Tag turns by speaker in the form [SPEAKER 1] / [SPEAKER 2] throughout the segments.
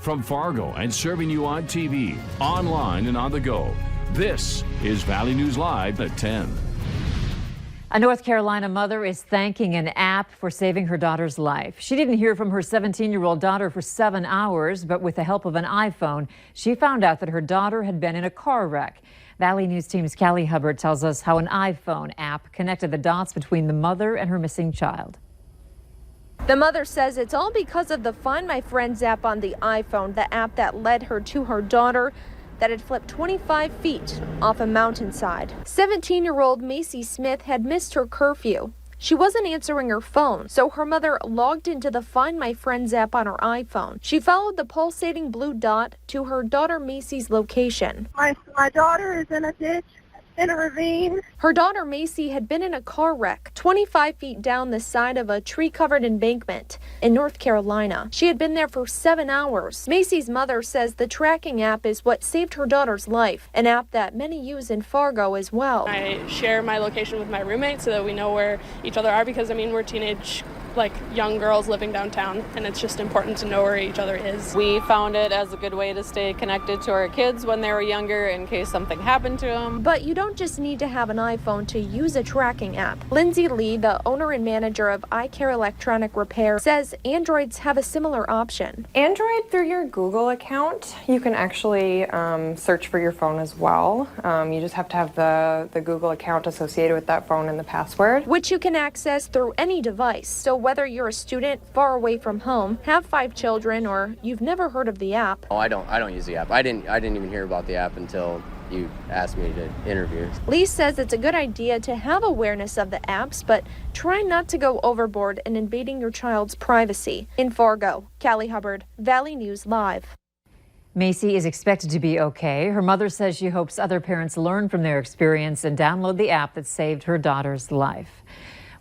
[SPEAKER 1] From Fargo and serving you on TV, online, and on the go, this is Valley News Live at 10.
[SPEAKER 2] A North Carolina mother is thanking an app for saving her daughter's life. She didn't hear from her 17-year-old daughter for 7 hours, but with the help of an iPhone, she found out that her daughter had been in a car wreck. Valley News Team's Callie Hubbard tells us how an iPhone app connected the dots between the mother and her missing child.
[SPEAKER 3] The mother says it's all because of the Find My Friends app on the iPhone, the app that led her to her daughter that had flipped 25 feet off a mountainside. 17-year-old Macy Smith had missed her curfew. She wasn't answering her phone, so her mother logged into the Find My Friends app on her iPhone. She followed the pulsating blue dot to her daughter Macy's location.
[SPEAKER 4] My daughter is in a ditch, in a ravine.
[SPEAKER 3] Her daughter Macy had been in a car wreck 25 feet down the side of a tree-covered embankment in North Carolina. She had been there for 7 hours. Macy's mother says the tracking app is what saved her daughter's life, an app that many use in Fargo as well.
[SPEAKER 5] I share my location with my roommate so that we know where each other are because, we're teenage young girls living downtown, and it's just important to know where each other is.
[SPEAKER 6] We found it as a good way to stay connected to our kids when they were younger in case something happened to them.
[SPEAKER 3] But you don't just need to have an iPhone to use a tracking app. Lindsay Lee, the owner and manager of iCare Electronic Repair, says Androids have a similar option.
[SPEAKER 7] Android, through your Google account, you can actually search for your phone as well. You just have to have the Google account associated with that phone and the password,
[SPEAKER 3] which you can access through any device. So whether you're a student far away from home, have 5 children, or you've never heard of the app.
[SPEAKER 8] Oh, I don't use the app. I didn't even hear about the app until you asked me to interview.
[SPEAKER 3] Lee says it's a good idea to have awareness of the apps, but try not to go overboard in invading your child's privacy. In Fargo, Callie Hubbard, Valley News Live.
[SPEAKER 2] Macy is expected to be okay. Her mother says she hopes other parents learn from their experience and download the app that saved her daughter's life.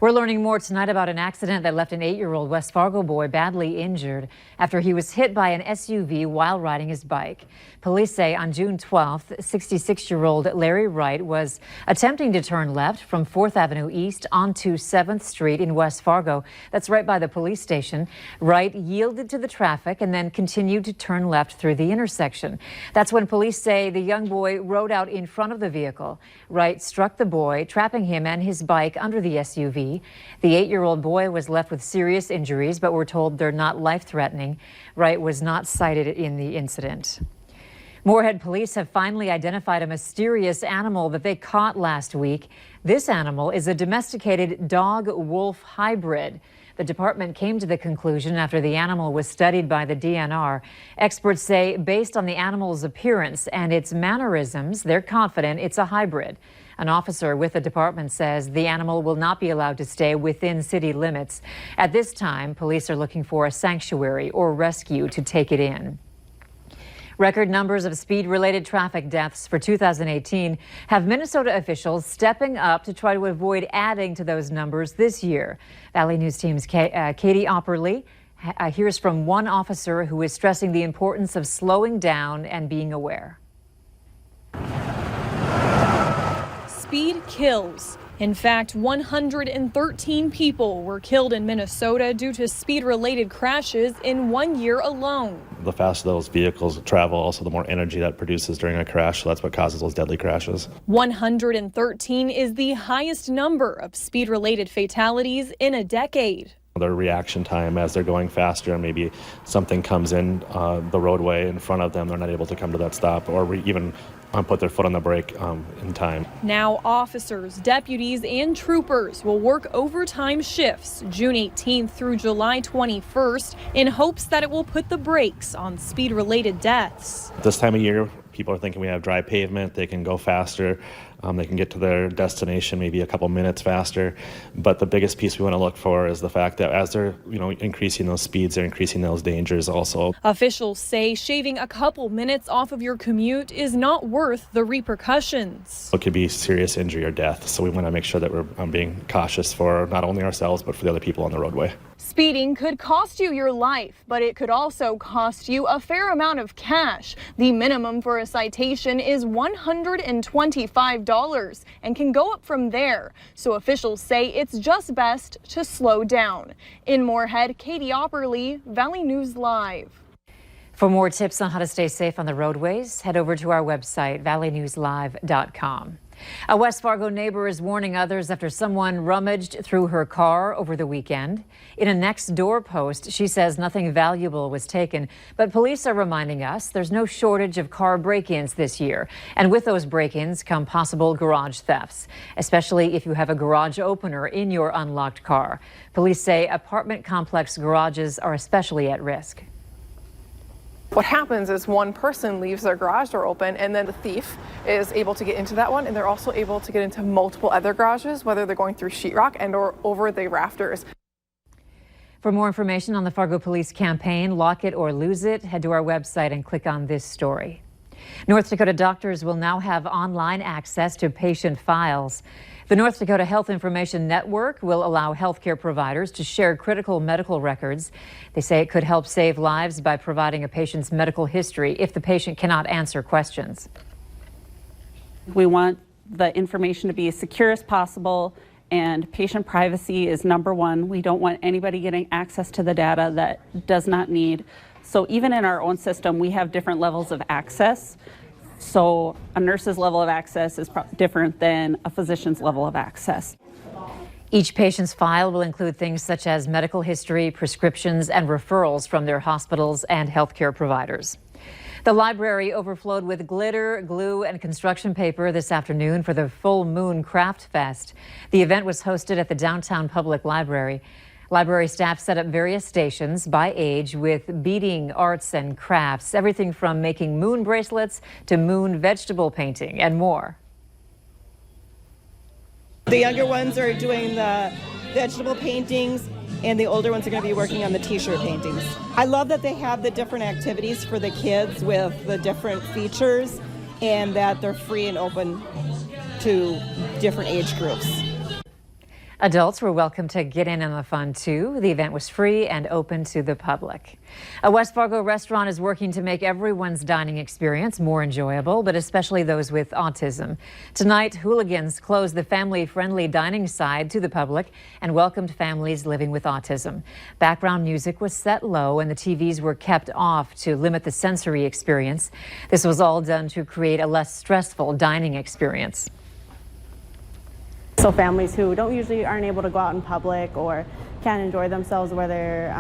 [SPEAKER 2] We're learning more tonight about an accident that left an 8-year-old West Fargo boy badly injured after he was hit by an SUV while riding his bike. Police say on June 12th, 66-year-old Larry Wright was attempting to turn left from 4th Avenue East onto 7th Street in West Fargo. That's right by the police station. Wright yielded to the traffic and then continued to turn left through the intersection. That's when police say the young boy rode out in front of the vehicle. Wright struck the boy, trapping him and his bike under the SUV. The 8-year-old boy was left with serious injuries, but we're told they're not life-threatening. Wright was not cited in the incident. Moorhead police have finally identified a mysterious animal that they caught last week. This animal is a domesticated dog-wolf hybrid. The department came to the conclusion after the animal was studied by the DNR. Experts say based on the animal's appearance and its mannerisms, they're confident it's a hybrid. An officer with the department says the animal will not be allowed to stay within city limits. At this time, police are looking for a sanctuary or rescue to take it in. Record numbers of speed-related traffic deaths for 2018 have Minnesota officials stepping up to try to avoid adding to those numbers this year. Valley News Team's Katie Opperly hears from one officer who is stressing the importance of slowing down and being aware.
[SPEAKER 9] Speed kills. In fact, 113 people were killed in Minnesota due to speed-related crashes in 1 year alone.
[SPEAKER 10] The faster those vehicles travel, also the more energy that produces during a crash, so that's what causes those deadly crashes.
[SPEAKER 9] 113 is the highest number of speed-related fatalities in a decade.
[SPEAKER 10] Their reaction time as they're going faster and maybe something comes in the roadway in front of them, they're not able to come to that stop or even put their foot on the brake in time.
[SPEAKER 9] Now officers, deputies, and troopers will work overtime shifts June 18th through July 21st in hopes that it will put the brakes on speed-related deaths.
[SPEAKER 10] This time of year, people are thinking we have dry pavement, they can go faster. They can get to their destination maybe a couple minutes faster. But the biggest piece we want to look for is the fact that as they're, increasing those speeds, they're increasing those dangers also.
[SPEAKER 9] Officials say shaving a couple minutes off of your commute is not worth the repercussions.
[SPEAKER 10] It could be serious injury or death. So we want to make sure that we're being cautious for not only ourselves, but for the other people on the roadway.
[SPEAKER 9] Speeding could cost you your life, but it could also cost you a fair amount of cash. The minimum for a citation is $125 and can go up from there. So officials say it's just best to slow down. In Moorhead, Katie Opperly, Valley News Live.
[SPEAKER 2] For more tips on how to stay safe on the roadways, head over to our website, valleynewslive.com. A West Fargo neighbor is warning others after someone rummaged through her car over the weekend. In a next door post, she says nothing valuable was taken, but police are reminding us there's no shortage of car break-ins this year. And with those break-ins come possible garage thefts, especially if you have a garage opener in your unlocked car. Police say apartment complex garages are especially at risk.
[SPEAKER 7] What happens is one person leaves their garage door open and then the thief is able to get into that one, and they're also able to get into multiple other garages, whether they're going through sheetrock and or over the rafters.
[SPEAKER 2] For more information on the Fargo Police campaign, Lock It or Lose It, head to our website and click on this story. North Dakota doctors will now have online access to patient files. The North Dakota Health Information Network will allow healthcare providers to share critical medical records. They say it could help save lives by providing a patient's medical history if the patient cannot answer questions.
[SPEAKER 11] We want the information to be as secure as possible, and patient privacy is number one. We don't want anybody getting access to the data that does not need. So even in our own system, we have different levels of access. So a nurse's level of access is different than a physician's level of access.
[SPEAKER 2] Each patient's file will include things such as medical history, prescriptions, and referrals from their hospitals and healthcare providers. The library overflowed with glitter, glue, and construction paper this afternoon for the Full Moon Craft Fest. The event was hosted at the Downtown Public Library. Library staff set up various stations by age with beading, arts, and crafts, everything from making moon bracelets to moon vegetable painting and more.
[SPEAKER 12] The younger ones are doing the vegetable paintings, and the older ones are going to be working on the t-shirt paintings. I love that they have the different activities for the kids with the different features, and that they're free and open to different age groups.
[SPEAKER 2] Adults were welcome to get in on the fun, too. The event was free and open to the public. A West Fargo restaurant is working to make everyone's dining experience more enjoyable, but especially those with autism. Tonight, Hooligans closed the family-friendly dining side to the public and welcomed families living with autism. Background music was set low and the TVs were kept off to limit the sensory experience. This was all done to create a less stressful dining experience.
[SPEAKER 13] So families who aren't able to go out in public or can't enjoy themselves, whether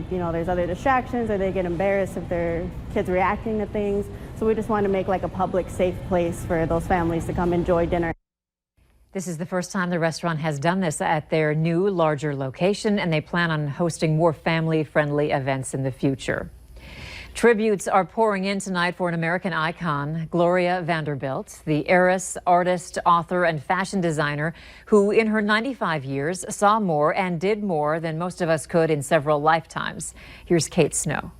[SPEAKER 13] there's other distractions or they get embarrassed if their kids reacting to things. So we just want to make like a public, safe place for those families to come enjoy dinner.
[SPEAKER 2] This is the first time the restaurant has done this at their new, larger location, and they plan on hosting more family-friendly events in the future. Tributes are pouring in tonight for an American icon, Gloria Vanderbilt, the heiress, artist, author, and fashion designer who, in her 95 years, saw more and did more than most of us could in several lifetimes. Here's Kate Snow.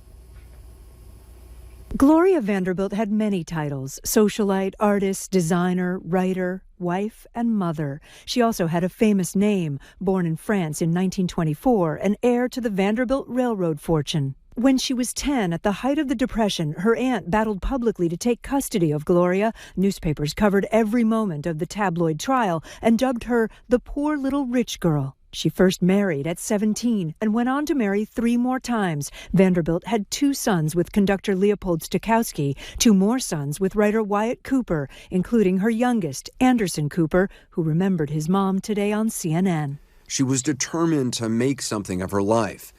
[SPEAKER 14] Gloria Vanderbilt had many titles: socialite, artist, designer, writer, wife, and mother. She also had a famous name, born in France in 1924, and heir to the Vanderbilt Railroad fortune. When she was 10, at the height of the Depression, her aunt battled publicly to take custody of Gloria. Newspapers covered every moment of the tabloid trial and dubbed her the poor little rich girl. She first married at 17 and went on to marry 3 more times. Vanderbilt had 2 sons with conductor Leopold Stokowski, 2 more sons with writer Wyatt Cooper, including her youngest, Anderson Cooper, who remembered his mom today on CNN.
[SPEAKER 15] She was determined to make something of her life.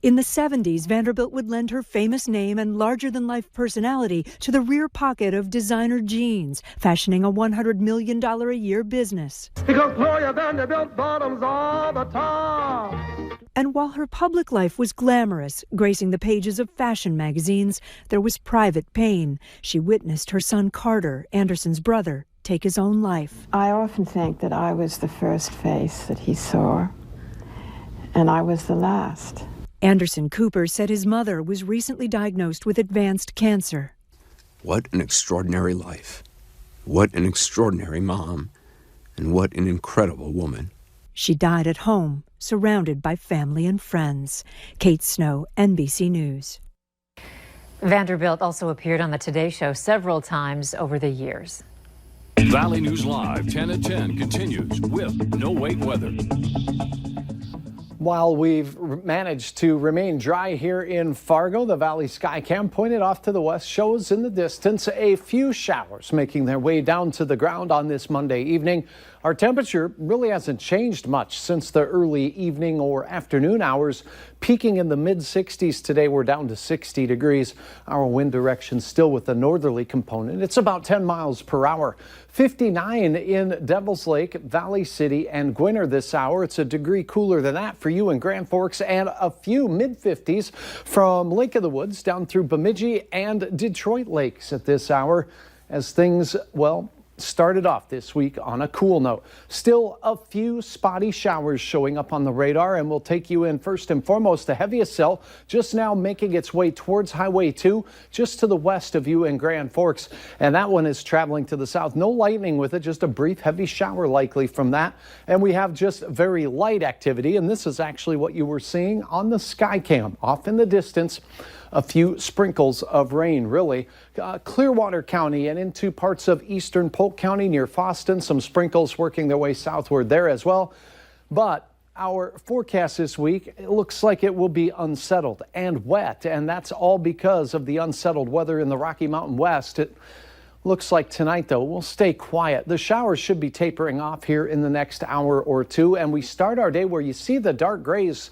[SPEAKER 14] In the 70s, Vanderbilt would lend her famous name and larger-than-life personality to the rear pocket of designer jeans, fashioning a $100 million a year business.
[SPEAKER 16] Because Gloria Vanderbilt bottoms all the top.
[SPEAKER 14] And while her public life was glamorous, gracing the pages of fashion magazines, there was private pain. She witnessed her son Carter, Anderson's brother, take his own life.
[SPEAKER 17] I often think that I was the first face that he saw, and I was the last.
[SPEAKER 14] Anderson Cooper said his mother was recently diagnosed with advanced cancer.
[SPEAKER 15] What an extraordinary life. What an extraordinary mom. And what an incredible woman.
[SPEAKER 14] She died at home, surrounded by family and friends. Kate Snow, NBC News.
[SPEAKER 2] Vanderbilt also appeared on the Today Show several times over the years.
[SPEAKER 1] Valley News Live 10 at 10 continues with no wait weather.
[SPEAKER 18] While we've managed to remain dry here in Fargo, the Valley Skycam pointed off to the west shows in the distance a few showers making their way down to the ground on this Monday evening. Our temperature really hasn't changed much since the early evening or afternoon hours. Peaking in the mid-60s today, we're down to 60 degrees. Our wind direction still with the northerly component. It's about 10 miles per hour. 59 in Devils Lake, Valley City, and Gwinner this hour. It's a degree cooler than that for you in Grand Forks, and a few mid-50s from Lake of the Woods down through Bemidji and Detroit Lakes at this hour as things, well, started off this week on a cool note. Still a few spotty showers showing up on the radar, and we'll take you in first and foremost. The heaviest cell just now making its way towards Highway 2, just to the west of you in Grand Forks, and that one is traveling to the south. No lightning with it, just a brief heavy shower likely from that, and we have just very light activity, and this is actually what you were seeing on the Skycam off in the distance. A few sprinkles of rain, really. Clearwater County and into parts of eastern Polk County near Foston. Some sprinkles working their way southward there as well. But our forecast this week, it looks like it will be unsettled and wet. And that's all because of the unsettled weather in the Rocky Mountain West. It looks like tonight, though, we'll stay quiet. The showers should be tapering off here in the next hour or two. And we start our day where you see the dark grays,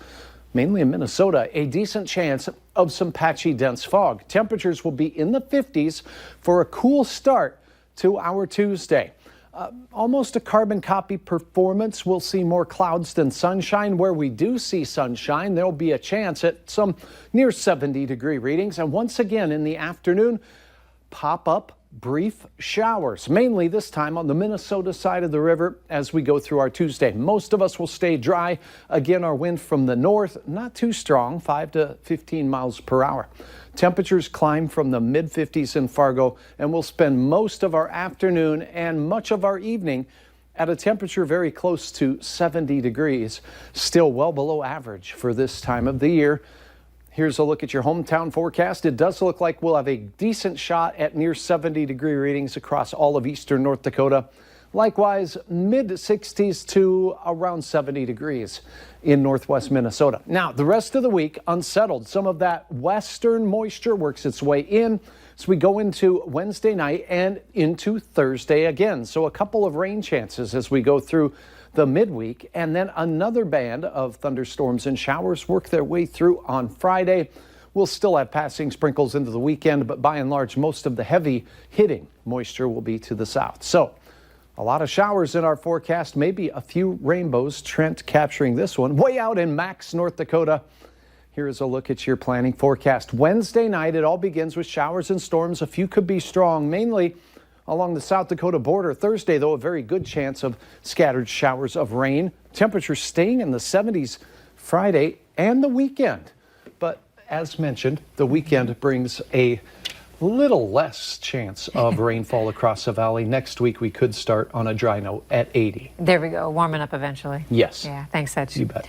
[SPEAKER 18] mainly in Minnesota, a decent chance of some patchy dense fog. Temperatures will be in the 50s for a cool start to our Tuesday. Almost a carbon copy performance. We'll see more clouds than sunshine. Where we do see sunshine, there'll be a chance at some near 70-degree readings. And once again in the afternoon, pop-up brief showers, mainly this time on the Minnesota side of the river as we go through our Tuesday. Most of us will stay dry. Again, our wind from the north, not too strong, 5 to 15 miles per hour. Temperatures climb from the mid-50s in Fargo, and we'll spend most of our afternoon and much of our evening at a temperature very close to 70 degrees, still well below average for this time of the year. Here's a look at your hometown forecast. It does look like we'll have a decent shot at near 70-degree readings across all of eastern North Dakota. Likewise, mid-60s to around 70 degrees in northwest Minnesota. Now, the rest of the week, unsettled. Some of that western moisture works its way in as we go into Wednesday night and into Thursday again. So a couple of rain chances as we go through the midweek, and then another band of thunderstorms and showers work their way through on Friday. We'll still have passing sprinkles into the weekend, but by and large, most of the heavy hitting moisture will be to the south. So a lot of showers in our forecast, maybe a few rainbows. Trent capturing this one way out in Max, North Dakota. Here's a look at your planning forecast. Wednesday night, it all begins with showers and storms. A few could be strong, mainly along the South Dakota border. Thursday, though, a very good chance of scattered showers of rain. Temperatures staying in the 70s Friday and the weekend. But as mentioned, the weekend brings a little less chance of rainfall across the valley. Next week, we could start on a dry note at 80.
[SPEAKER 2] There we go. Warming up eventually.
[SPEAKER 18] Yes.
[SPEAKER 2] Yeah. Thanks, Edge.
[SPEAKER 18] You bet.